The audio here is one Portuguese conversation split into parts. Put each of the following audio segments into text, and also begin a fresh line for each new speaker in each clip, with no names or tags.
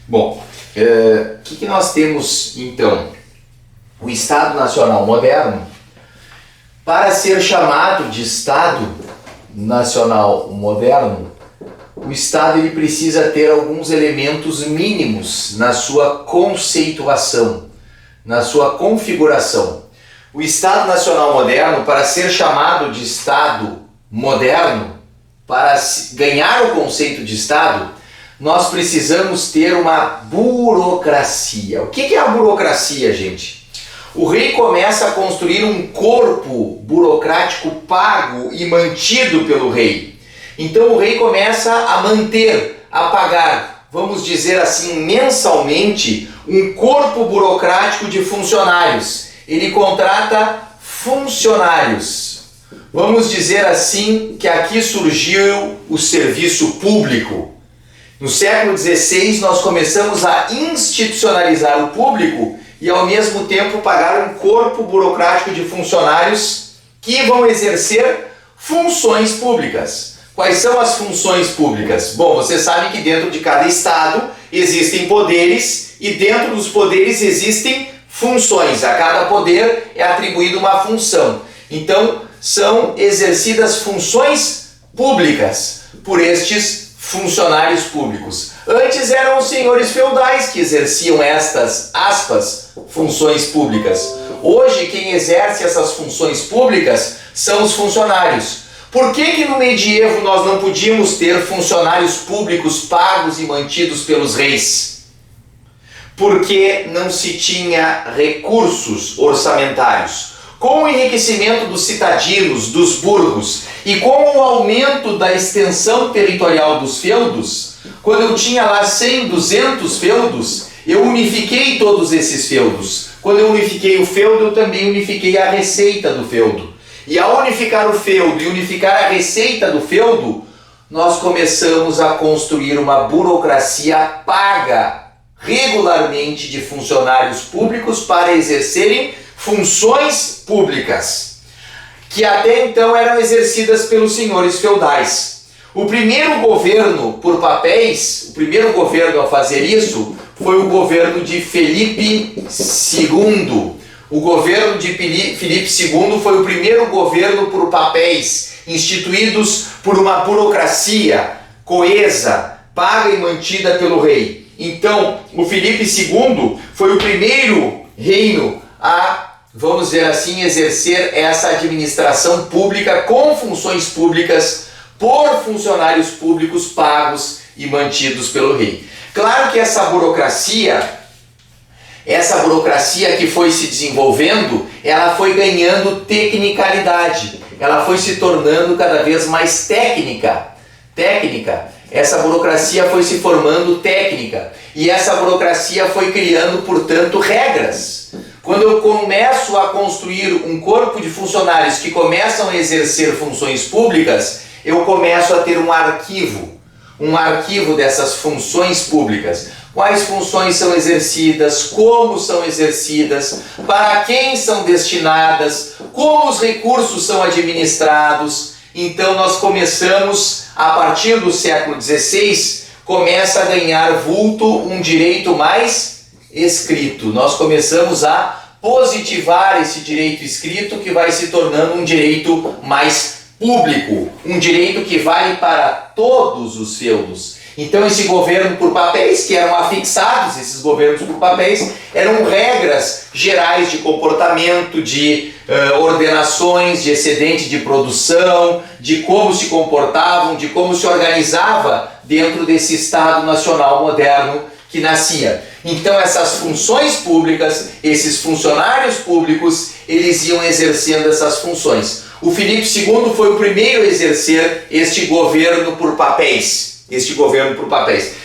Bom, o que nós temos então? O Estado Nacional Moderno, para ser chamado de Estado Nacional Moderno, o Estado ele precisa ter alguns elementos mínimos na sua conceituação, na sua configuração. O Estado Nacional Moderno, para ser chamado de Estado moderno, para ganhar o conceito de Estado, nós precisamos ter uma burocracia. O que é a burocracia, gente? O rei começa a construir um corpo burocrático pago e mantido pelo rei. Então o rei começa a manter, a pagar, vamos dizer assim, mensalmente, um corpo burocrático de funcionários. Ele contrata funcionários. Vamos dizer assim que aqui surgiu o serviço público. No século XVI nós começamos a institucionalizar o público e ao mesmo tempo pagar um corpo burocrático de funcionários que vão exercer funções públicas. Quais são as funções públicas? Bom, você sabe que dentro de cada estado existem poderes e dentro dos poderes existem funções. A cada poder é atribuída uma função. Então, são exercidas funções públicas por estes funcionários públicos. Antes eram os senhores feudais que exerciam estas, aspas, funções públicas. Hoje, quem exerce essas funções públicas são os funcionários. Por que no medievo nós não podíamos ter funcionários públicos pagos e mantidos pelos reis? Porque não se tinha recursos orçamentários. Com o enriquecimento dos citadinos, dos burgos, e com o aumento da extensão territorial dos feudos, quando eu tinha lá 100, 200 feudos, eu unifiquei todos esses feudos. Quando eu unifiquei o feudo, eu também unifiquei a receita do feudo. E ao unificar o feudo e unificar a receita do feudo, nós começamos a construir uma burocracia paga regularmente de funcionários públicos para exercerem funções públicas, que até então eram exercidas pelos senhores feudais. O primeiro governo por papéis, o primeiro governo a fazer isso, foi o governo de Filipe II. O governo de Filipe II foi o primeiro governo por papéis, instituídos por uma burocracia coesa, paga e mantida pelo rei. Então, o Filipe II foi o primeiro reino a, vamos dizer assim, exercer essa administração pública com funções públicas por funcionários públicos pagos e mantidos pelo rei. Claro que essa burocracia que foi se desenvolvendo, ela foi ganhando tecnicalidade, ela foi se tornando cada vez mais técnica. Essa burocracia foi se formando técnica e essa burocracia foi criando, portanto, regras. Quando eu começo a construir um corpo de funcionários que começam a exercer funções públicas, eu começo a ter um arquivo dessas funções públicas. Quais funções são exercidas, como são exercidas, para quem são destinadas, como os recursos são administrados. Então nós começamos, a partir do século XVI, começa a ganhar vulto um direito mais escrito. Nós começamos a positivar esse direito escrito que vai se tornando um direito mais público, um direito que vale para todos os feudos. Então esse governo por papéis, que eram afixados, esses governos por papéis, eram regras gerais de comportamento, de ordenações, de excedente de produção, de como se comportavam, de como se organizava dentro desse Estado Nacional Moderno que nascia. Então essas funções públicas, esses funcionários públicos, eles iam exercendo essas funções. O Filipe II foi o primeiro a exercer este governo por papéis.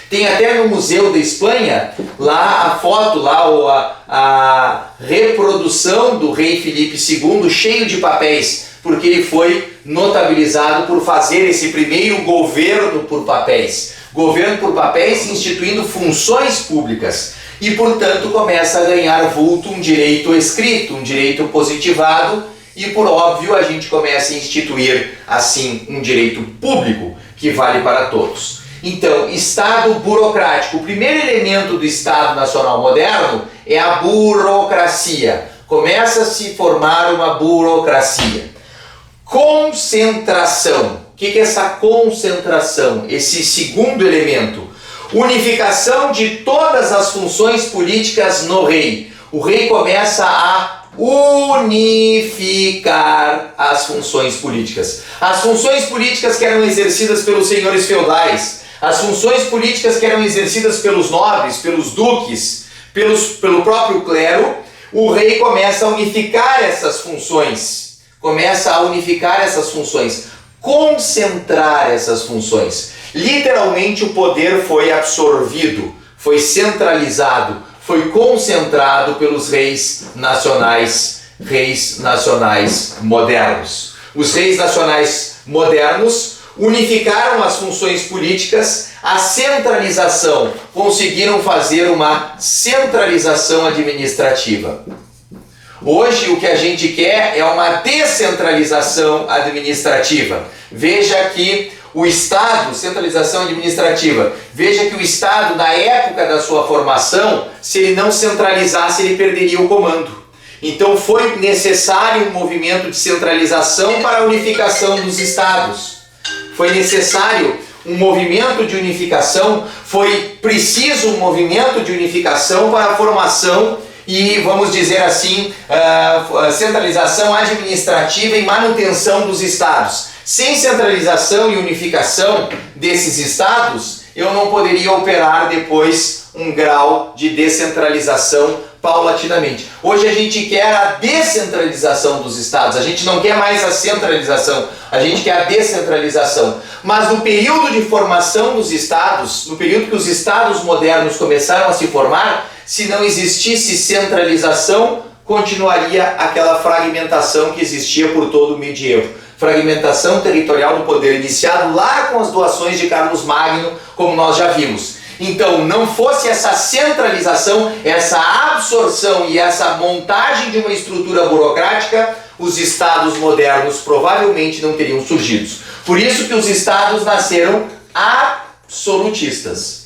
Tem até no Museu da Espanha, lá a foto, lá a reprodução do rei Filipe II cheio de papéis, porque ele foi notabilizado por fazer esse primeiro governo por papéis. Governo por papéis instituindo funções públicas. E, portanto, começa a ganhar vulto um direito escrito, um direito positivado, e, por óbvio, a gente começa a instituir, assim, um direito público que vale para todos. Então, Estado burocrático. O primeiro elemento do Estado Nacional moderno é a burocracia. Começa a se formar uma burocracia. Concentração. O que é essa concentração? Esse segundo elemento. Unificação de todas as funções políticas no rei. O rei começa a unificar as funções políticas. As funções políticas que eram exercidas pelos senhores feudais, as funções políticas que eram exercidas pelos nobres, pelos duques, pelo próprio clero, o rei começa a unificar essas funções. Concentrar essas funções. Literalmente o poder foi absorvido, foi centralizado, foi concentrado pelos reis nacionais modernos. Os reis nacionais modernos unificaram as funções políticas, a centralização, conseguiram fazer uma centralização administrativa. Hoje o que a gente quer é uma descentralização administrativa. Veja que o Estado, centralização administrativa, veja que o Estado, na época da sua formação, se ele não centralizasse, ele perderia o comando. Então foi necessário um movimento de centralização para a unificação dos Estados. Foi necessário um movimento de unificação, foi preciso um movimento de unificação para a formação e, vamos dizer assim, centralização administrativa e manutenção dos Estados. Sem centralização e unificação desses estados, eu não poderia operar depois um grau de descentralização paulatinamente. Hoje a gente quer a descentralização dos estados, a gente não quer mais a centralização, a gente quer a descentralização. Mas no período de formação dos estados, no período que os estados modernos começaram a se formar, se não existisse centralização, continuaria aquela fragmentação que existia por todo o medievo. Fragmentação territorial do poder, iniciado lá com as doações de Carlos Magno, como nós já vimos. Então, não fosse essa centralização, essa absorção e essa montagem de uma estrutura burocrática, os estados modernos provavelmente não teriam surgido. Por isso que os estados nasceram absolutistas.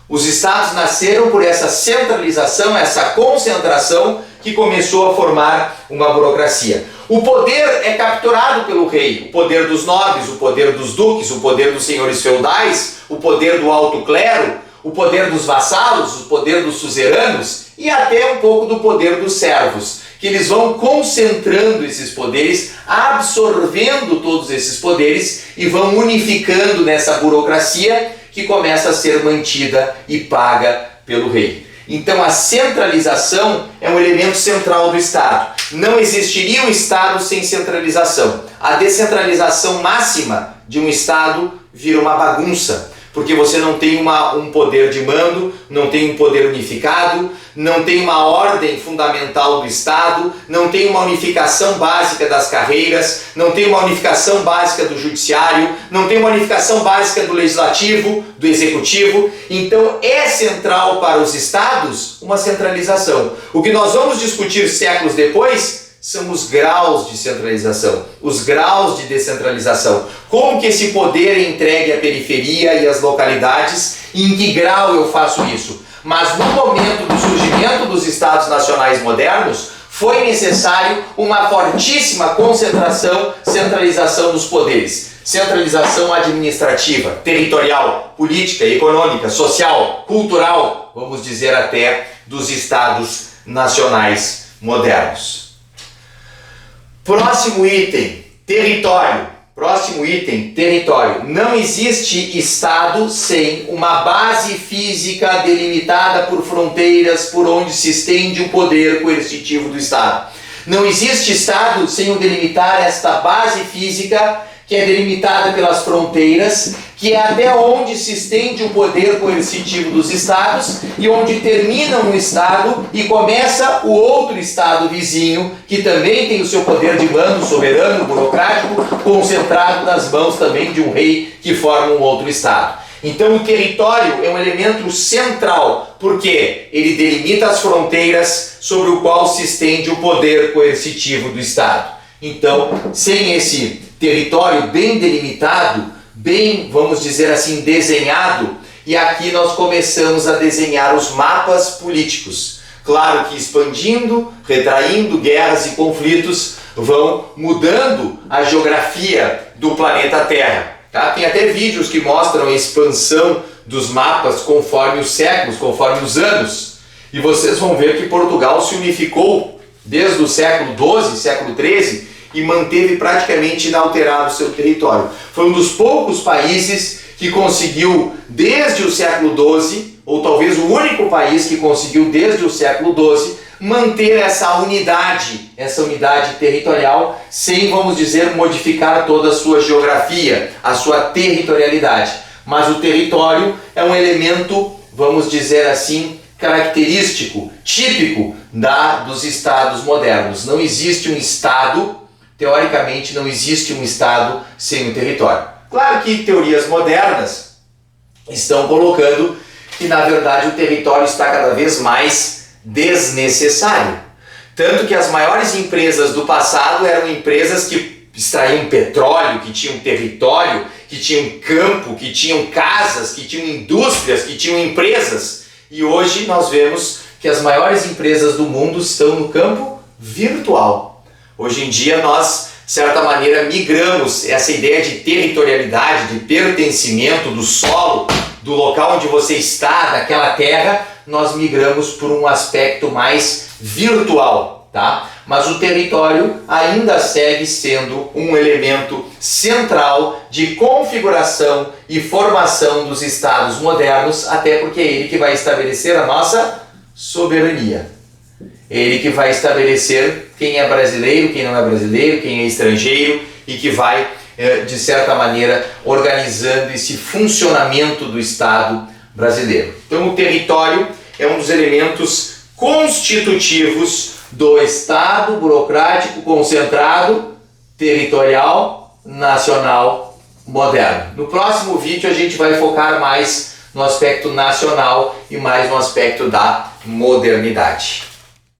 Os estados nasceram por essa centralização, essa concentração que começou a formar uma burocracia. O poder é capturado pelo rei, o poder dos nobres, o poder dos duques, o poder dos senhores feudais, o poder do alto clero, o poder dos vassalos, o poder dos suzeranos e até um pouco do poder dos servos, que eles vão concentrando esses poderes, absorvendo todos esses poderes e vão unificando nessa burocracia que começa a ser mantida e paga pelo rei. Então a centralização é um elemento central do Estado. Não existiria um Estado sem centralização. A descentralização máxima de um Estado vira uma bagunça, porque você não tem um poder de mando, não tem um poder unificado, não tem uma ordem fundamental do Estado, não tem uma unificação básica das carreiras, não tem uma unificação básica do judiciário, não tem uma unificação básica do legislativo, do executivo. Então é central para os Estados uma centralização. O que nós vamos discutir séculos depois são os graus de centralização, os graus de descentralização. Como que esse poder é entregue à periferia e às localidades e em que grau eu faço isso? Mas no momento do surgimento dos Estados nacionais modernos, foi necessário uma fortíssima concentração, centralização dos poderes. Centralização administrativa, territorial, política, econômica, social, cultural, vamos dizer até, dos Estados nacionais modernos. Próximo item, território. Não existe Estado sem uma base física delimitada por fronteiras por onde se estende o poder coercitivo do Estado. Não existe Estado sem o delimitar esta base física que é delimitada pelas fronteiras, que é até onde se estende o poder coercitivo dos Estados e onde termina um Estado e começa o outro Estado vizinho, que também tem o seu poder de mando soberano, burocrático, concentrado nas mãos também de um rei que forma um outro Estado. Então o território é um elemento central, porque ele delimita as fronteiras sobre o qual se estende o poder coercitivo do Estado. Então, sem esse território bem delimitado, bem, vamos dizer assim, desenhado, e aqui nós começamos a desenhar os mapas políticos. Claro que expandindo, retraindo, guerras e conflitos vão mudando a geografia do planeta Terra. Tá? Tem até vídeos que mostram a expansão dos mapas conforme os séculos, conforme os anos. E vocês vão ver que Portugal se unificou desde o século XII, século XIII, e manteve praticamente inalterado o seu território. Foi um dos poucos países que conseguiu, desde o século XII, ou talvez o único país que conseguiu, desde o século XII, manter essa unidade territorial, sem, vamos dizer, modificar toda a sua geografia, a sua territorialidade. Mas o território é um elemento, vamos dizer assim, característico, típico dos estados modernos. Não existe um estado, teoricamente não existe um estado sem um território. Claro que teorias modernas estão colocando que na verdade o território está cada vez mais desnecessário. Tanto que as maiores empresas do passado eram empresas que extraíam petróleo, que tinham território, que tinham campo, que tinham casas, que tinham indústrias, que tinham empresas. E hoje nós vemos que as maiores empresas do mundo estão no campo virtual. Hoje em dia nós, de certa maneira, migramos essa ideia de territorialidade, de pertencimento do solo, do local onde você está, daquela terra, nós migramos por um aspecto mais virtual, tá? Mas o território ainda segue sendo um elemento central de configuração e formação dos estados modernos, até porque é ele que vai estabelecer a nossa soberania. É ele que vai estabelecer quem é brasileiro, quem não é brasileiro, quem é estrangeiro e que vai, de certa maneira, organizando esse funcionamento do Estado brasileiro. Então o território é um dos elementos constitutivos do Estado burocrático concentrado, territorial, nacional, moderno. No próximo vídeo a gente vai focar mais no aspecto nacional e mais no aspecto da modernidade.